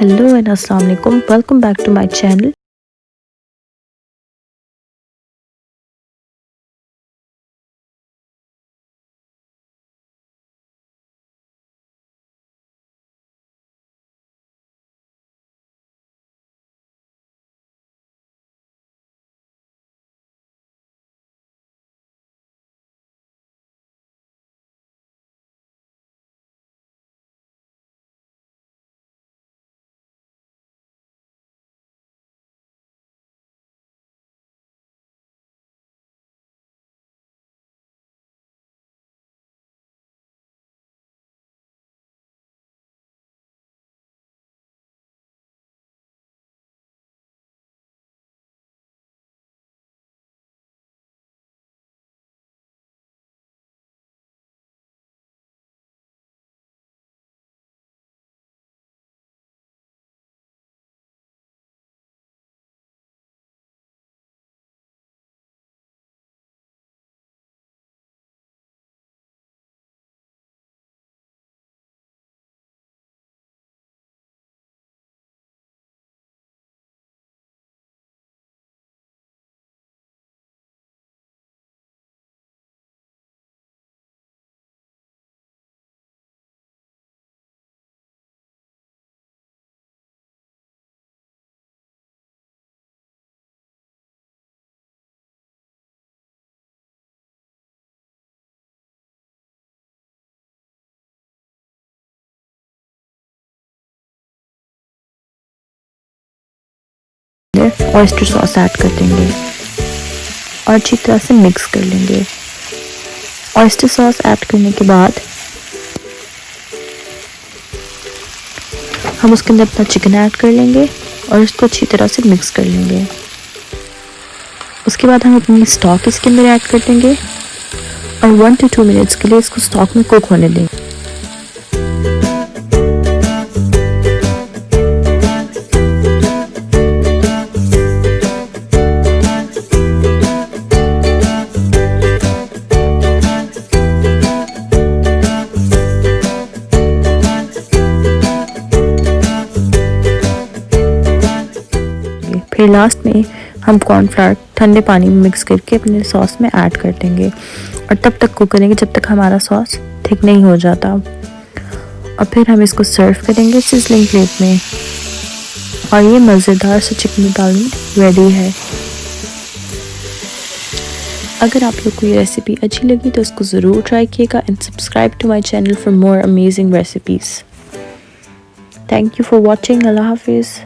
Hello and Assalamu alaikum. Welcome back to my channel. Oyster sauce add कर देंगे और अच्छी तरह से मिक्स कर लेंगे। ऑयस्टर सॉस ऐड करने के बाद हम उसके अंदर अपना चिकन ऐड कर लेंगे और इसको अच्छी तरह से मिक्स कर लेंगे। उसके बाद हम अपनी स्टॉक इसके अंदर ऐड कर देंगे और 1 to 2 मिनट्स के लिए इसको स्टॉक में कुक होने देंगे। फिर लास्ट में हम कॉर्नफ्लावर ठंडे पानी में मिक्स करके अपने सॉस में ऐड कर देंगे और तब तक कुक करेंगे जब तक हमारा सॉस थिक नहीं हो जाता। और फिर हम इसको सर्व करेंगे सिजलिंग प्लेट में और ये मज़ेदार से चिकन दाल रेडी है। अगर आप लोग को ये रेसिपी अच्छी लगी तो इसको ज़रूर ट्राई कीजिएगा and subscribe to my channel for more amazing recipes. Thank you for watching. अल्लाह हाफिज़।